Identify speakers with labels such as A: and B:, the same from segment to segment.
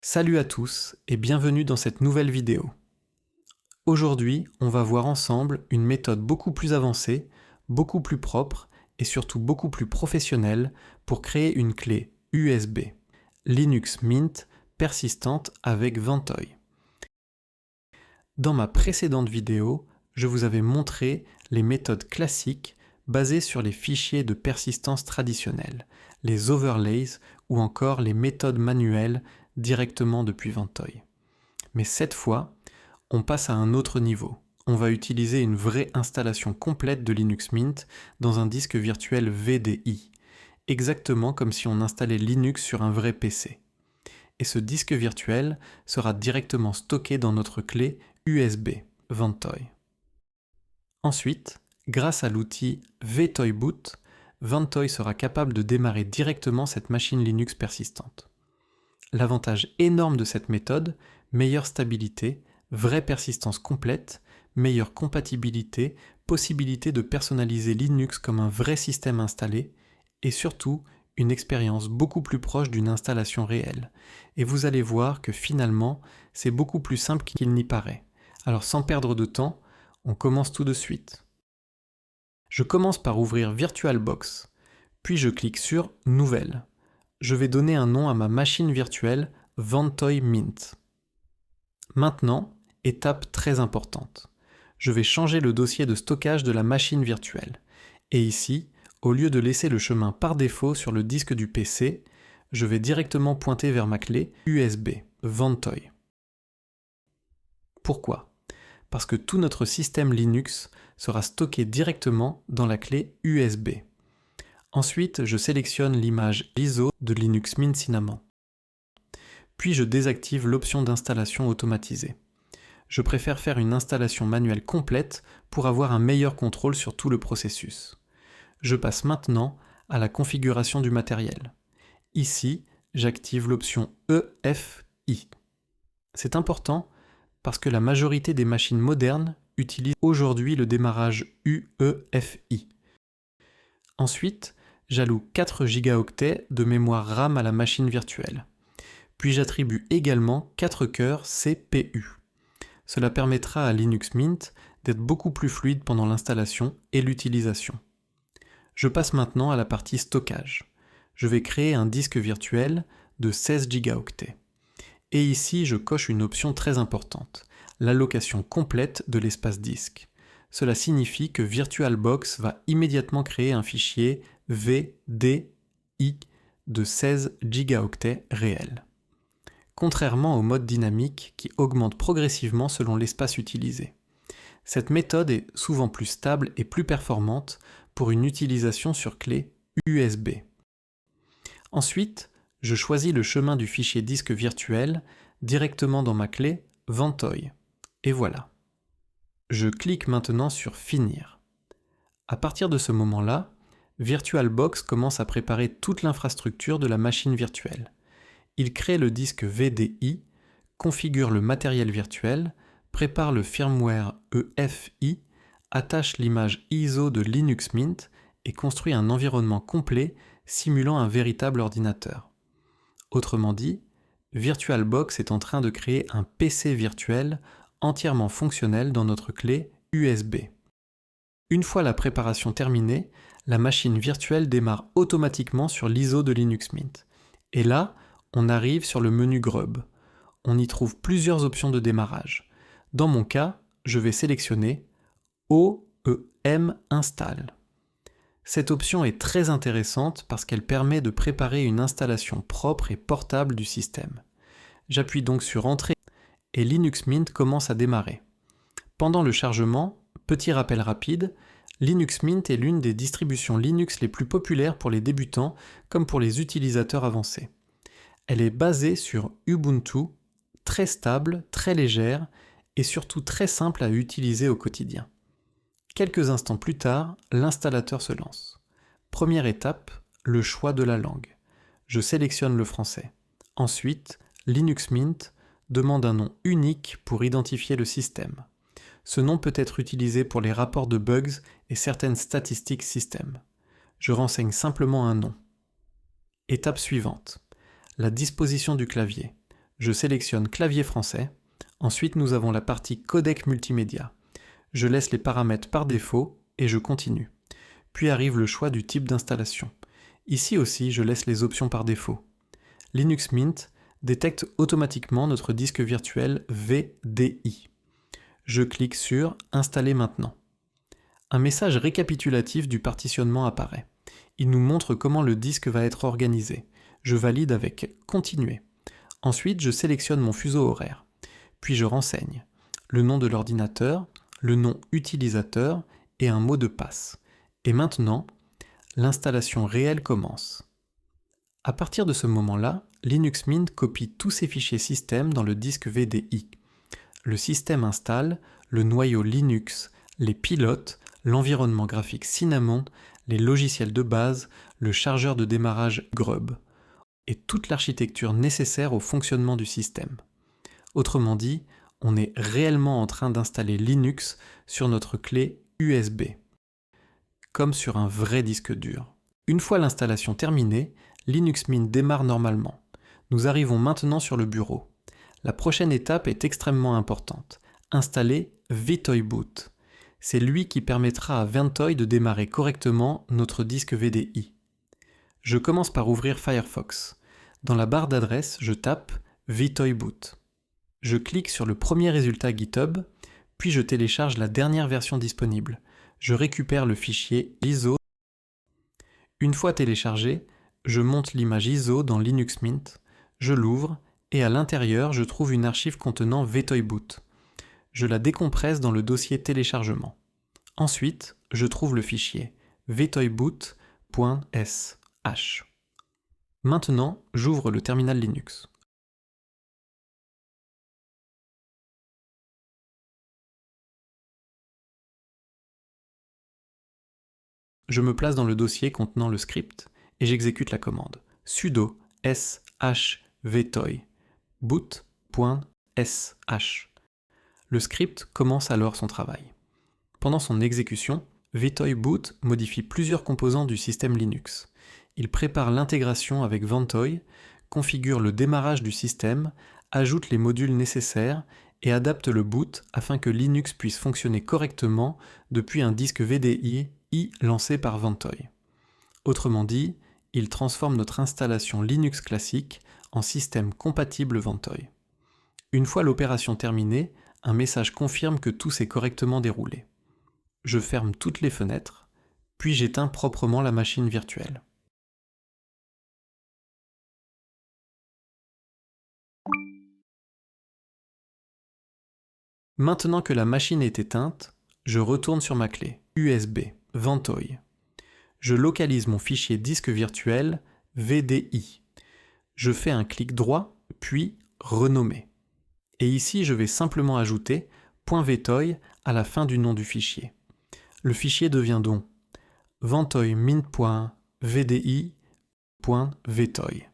A: Salut à tous et bienvenue dans cette nouvelle vidéo. Aujourd'hui, on va voir ensemble une méthode beaucoup plus avancée, beaucoup plus propre et surtout beaucoup plus professionnelle pour créer une clé USB Linux Mint persistante avec Ventoy. Dans ma précédente vidéo, je vous avais montré les méthodes classiques basées sur les fichiers de persistance traditionnels, les overlays ou encore les méthodes manuelles directement depuis Ventoy. Mais cette fois, on passe à un autre niveau. On va utiliser une vraie installation complète de Linux Mint dans un disque virtuel VDI, exactement comme si on installait Linux sur un vrai PC. Et ce disque virtuel sera directement stocké dans notre clé USB Ventoy. Ensuite, grâce à l'outil vtoyboot, Ventoy sera capable de démarrer directement cette machine Linux persistante. L'avantage énorme de cette méthode, meilleure stabilité, vraie persistance complète, meilleure compatibilité, possibilité de personnaliser Linux comme un vrai système installé, et surtout une expérience beaucoup plus proche d'une installation réelle. Et vous allez voir que finalement, c'est beaucoup plus simple qu'il n'y paraît. Alors sans perdre de temps, on commence tout de suite. Je commence par ouvrir VirtualBox, puis je clique sur Nouvelle. Je vais donner un nom à ma machine virtuelle Ventoy Mint. Maintenant, étape très importante. Je vais changer le dossier de stockage de la machine virtuelle. Et ici, au lieu de laisser le chemin par défaut sur le disque du PC, je vais directement pointer vers ma clé USB Ventoy. Pourquoi ? Parce que tout notre système Linux sera stocké directement dans la clé USB. Ensuite, je sélectionne l'image ISO de Linux Mint Cinnamon. Puis je désactive l'option d'installation automatisée. Je préfère faire une installation manuelle complète pour avoir un meilleur contrôle sur tout le processus. Je passe maintenant à la configuration du matériel. Ici, j'active l'option EFI. C'est important parce que la majorité des machines modernes utilisent aujourd'hui le démarrage UEFI. Ensuite, j'alloue 4 Go de mémoire RAM à la machine virtuelle. Puis j'attribue également 4 cœurs CPU. Cela permettra à Linux Mint d'être beaucoup plus fluide pendant l'installation et l'utilisation. Je passe maintenant à la partie stockage. Je vais créer un disque virtuel de 16 Go. Et ici, je coche une option très importante, l'allocation complète de l'espace disque. Cela signifie que VirtualBox va immédiatement créer un fichier VDI de 16 Go réel. Contrairement au mode dynamique qui augmente progressivement selon l'espace utilisé. Cette méthode est souvent plus stable et plus performante pour une utilisation sur clé USB. Ensuite, je choisis le chemin du fichier disque virtuel directement dans ma clé Ventoy. Et voilà. Je clique maintenant sur Finir. À partir de ce moment-là, VirtualBox commence à préparer toute l'infrastructure de la machine virtuelle. Il crée le disque VDI, configure le matériel virtuel, prépare le firmware EFI, attache l'image ISO de Linux Mint et construit un environnement complet simulant un véritable ordinateur. Autrement dit, VirtualBox est en train de créer un PC virtuel entièrement fonctionnel dans notre clé USB. Une fois la préparation terminée, la machine virtuelle démarre automatiquement sur l'ISO de Linux Mint. Et là, on arrive sur le menu Grub. On y trouve plusieurs options de démarrage. Dans mon cas, je vais sélectionner OEM Install. Cette option est très intéressante parce qu'elle permet de préparer une installation propre et portable du système. J'appuie donc sur Entrée et Linux Mint commence à démarrer. Pendant le chargement, petit rappel rapide, Linux Mint est l'une des distributions Linux les plus populaires pour les débutants comme pour les utilisateurs avancés. Elle est basée sur Ubuntu, très stable, très légère et surtout très simple à utiliser au quotidien. Quelques instants plus tard, l'installateur se lance. Première étape, le choix de la langue. Je sélectionne le français. Ensuite, Linux Mint demande un nom unique pour identifier le système. Ce nom peut être utilisé pour les rapports de bugs et certaines statistiques système. Je renseigne simplement un nom. Étape suivante. La disposition du clavier. Je sélectionne clavier français. Ensuite, nous avons la partie codec multimédia. Je laisse les paramètres par défaut et je continue. Puis arrive le choix du type d'installation. Ici aussi, je laisse les options par défaut. Linux Mint détecte automatiquement notre disque virtuel VDI. Je clique sur « Installer maintenant ». Un message récapitulatif du partitionnement apparaît. Il nous montre comment le disque va être organisé. Je valide avec « Continuer ». Ensuite, je sélectionne mon fuseau horaire. Puis je renseigne le nom de l'ordinateur, le nom utilisateur et un mot de passe. Et maintenant, l'installation réelle commence. À partir de ce moment-là, Linux Mint copie tous ses fichiers système dans le disque VDI. Le système installe le noyau Linux, les pilotes, l'environnement graphique Cinnamon, les logiciels de base, le chargeur de démarrage Grub, et toute l'architecture nécessaire au fonctionnement du système. Autrement dit, on est réellement en train d'installer Linux sur notre clé USB, comme sur un vrai disque dur. Une fois l'installation terminée, Linux Mint démarre normalement. Nous arrivons maintenant sur le bureau. La prochaine étape est extrêmement importante. Installer VtoyBoot. C'est lui qui permettra à Ventoy de démarrer correctement notre disque VDI. Je commence par ouvrir Firefox. Dans la barre d'adresse, je tape VtoyBoot. Je clique sur le premier résultat GitHub, puis je télécharge la dernière version disponible. Je récupère le fichier ISO. Une fois téléchargé, je monte l'image ISO dans Linux Mint, je l'ouvre et à l'intérieur, je trouve une archive contenant VtoyBoot. Je la décompresse dans le dossier téléchargement. Ensuite, je trouve le fichier vtoyboot.sh. Maintenant, j'ouvre le terminal Linux. Je me place dans le dossier contenant le script et j'exécute la commande sudo shvtoy boot.sh. Le script commence alors son travail. Pendant son exécution, VtoyBoot modifie plusieurs composants du système Linux. Il prépare l'intégration avec Ventoy, configure le démarrage du système, ajoute les modules nécessaires et adapte le boot afin que Linux puisse fonctionner correctement depuis un disque VDI lancé par Ventoy. Autrement dit, il transforme notre installation Linux classique en système compatible Ventoy. Une fois l'opération terminée, un message confirme que tout s'est correctement déroulé. Je ferme toutes les fenêtres, puis j'éteins proprement la machine virtuelle. Maintenant que la machine est éteinte, je retourne sur ma clé USB Ventoy. Je localise mon fichier disque virtuel VDI. Je fais un clic droit, puis renommer. Et ici, je vais simplement ajouter .vtoy à la fin du nom du fichier. Le fichier devient donc ventoy.mint.vdi.vtoy.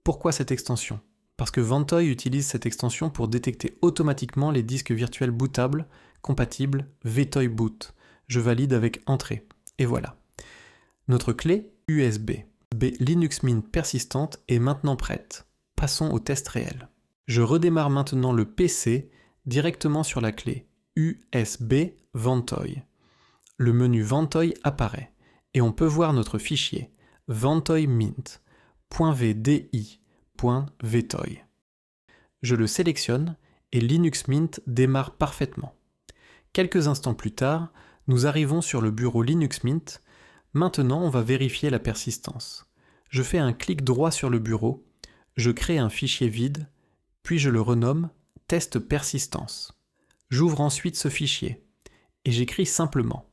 A: Pourquoi cette extension ? Parce que Ventoy utilise cette extension pour détecter automatiquement les disques virtuels bootables compatibles VtoyBoot. Je valide avec Entrée. Et voilà. Notre clé USB Linux Mint persistante est maintenant prête. Passons au test réel. Je redémarre maintenant le PC directement sur la clé USB Ventoy. Le menu Ventoy apparaît et on peut voir notre fichier ventoymint.vdi.vtoy. Je le sélectionne et Linux Mint démarre parfaitement. Quelques instants plus tard, nous arrivons sur le bureau Linux Mint. Maintenant, on va vérifier la persistance. Je fais un clic droit sur le bureau, je crée un fichier vide, puis je le renomme test persistance. J'ouvre ensuite ce fichier et j'écris simplement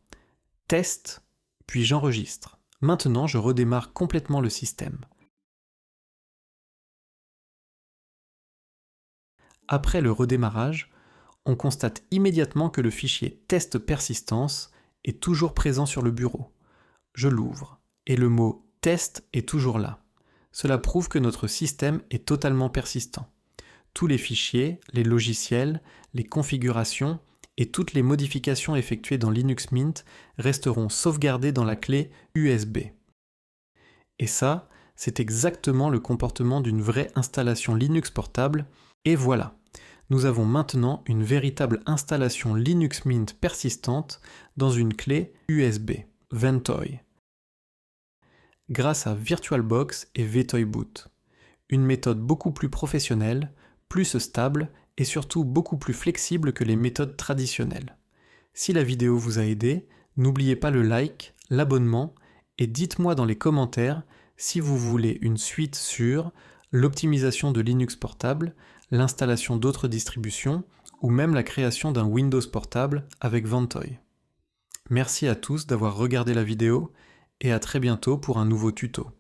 A: test, puis j'enregistre. Maintenant, je redémarre complètement le système. Après le redémarrage, on constate immédiatement que le fichier test persistance est toujours présent sur le bureau. Je l'ouvre et le mot test est toujours là. Cela prouve que notre système est totalement persistant. Tous les fichiers, les logiciels, les configurations et toutes les modifications effectuées dans Linux Mint resteront sauvegardées dans la clé USB. Et ça, C'est exactement le comportement d'une vraie installation Linux portable, et voilà, nous avons maintenant une véritable installation Linux Mint persistante dans une clé USB, Ventoy, grâce à VirtualBox et VtoyBoot. Une méthode beaucoup plus professionnelle, plus stable et surtout beaucoup plus flexible que les méthodes traditionnelles. Si la vidéo vous a aidé, n'oubliez pas le like, l'abonnement et dites-moi dans les commentaires si vous voulez une suite sur l'optimisation de Linux portable, l'installation d'autres distributions ou même la création d'un Windows portable avec Ventoy. Merci à tous d'avoir regardé la vidéo et à très bientôt pour un nouveau tuto.